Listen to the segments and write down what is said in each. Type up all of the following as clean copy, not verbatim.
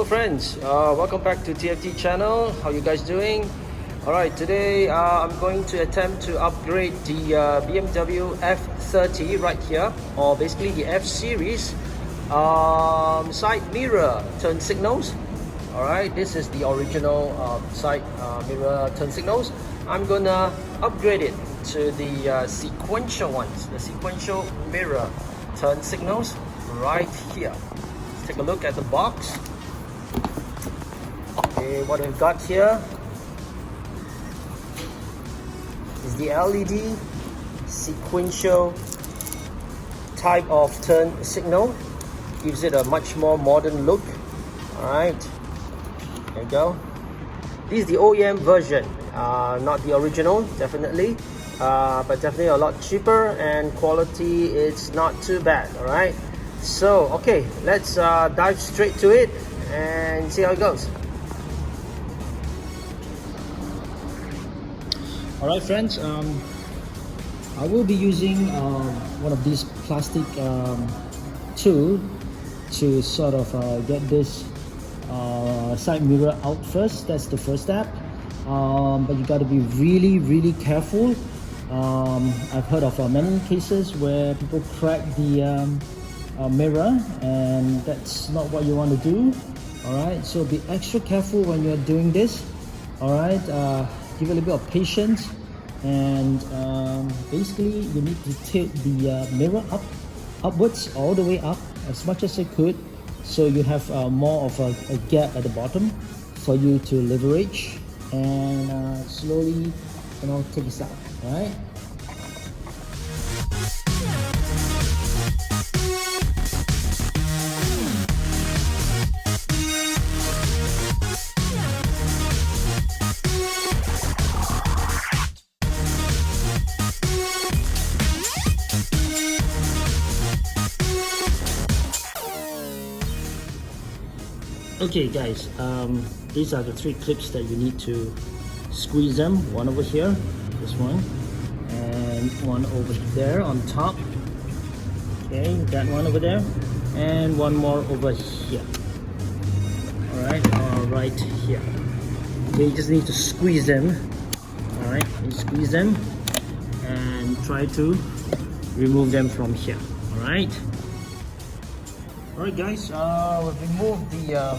Hello friends, welcome back to TFT channel. How you guys doing? Alright, today I'm going to attempt to upgrade the BMW F30 right here, or basically the F series side mirror turn signals. Alright, this is the original side mirror turn signals. I'm gonna upgrade it to the sequential ones, the sequential mirror turn signals right here. Let's take a look at the box. Okay, what we've got here is the LED sequential type of turn signal. Gives it a much more modern look. Alright, there you go. This is the OEM version, not the original, definitely. But definitely a lot cheaper, and quality is not too bad. Alright, so okay, let's dive straight to it and see how it goes. Alright friends, I will be using one of these plastic tool to sort of get this side mirror out first. That's the first step, but you got to be really careful. I've heard of many cases where people crack the mirror, and that's not what you want to do. Alright, so be extra careful when you're doing this. Alright, give it a little bit of patience, and basically you need to tilt the mirror upwards, all the way up as much as you could, so you have more of a gap at the bottom for you to leverage, and slowly, take this out. Right. Okay guys, these are the 3 clips that you need to squeeze them. One over here, this one, and one over there on top. Okay, that one over there, and one more over here. Alright, right here. Okay, you just need to squeeze them. Alright, you squeeze them and try to remove them from here. Alright. Alright guys, we've removed the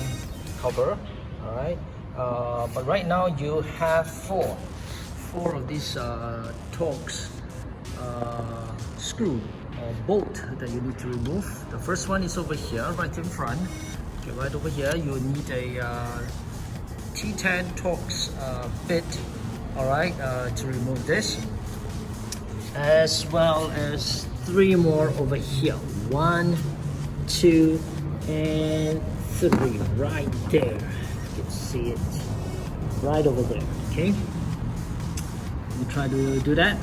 cover. Alright, but right now you have four of these Torx screw or bolt that you need to remove. The first one is over here, right in front. Okay, right over here you need a T10 Torx bit. Alright, to remove this, as well as 3 more over here. 1, 2, and 3 right there. You can see it right over there. Okay, we try to do that.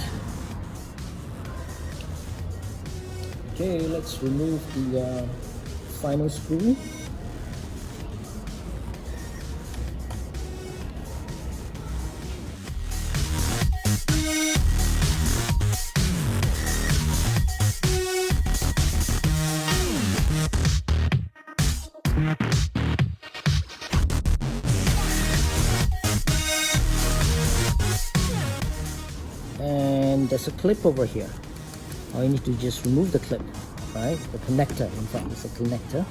Okay, let's remove the final screw. And there's a clip over here. All you need to just remove the clip, right? The connector, in fact, it's a connector.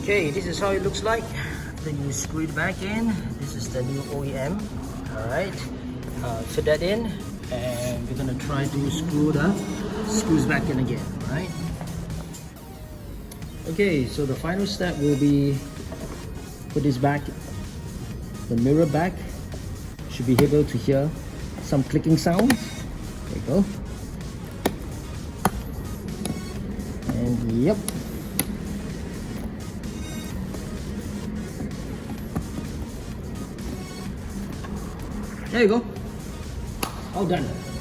Okay, this is how it looks like. Then you screw it back in. This is the new OEM. Alright, fit that in, and we're gonna try to screw the screws back in again. Right. Okay, so the final step will be put this back, the mirror back. Should be able to hear some clicking sounds. There you go. And yep. There you go. All done.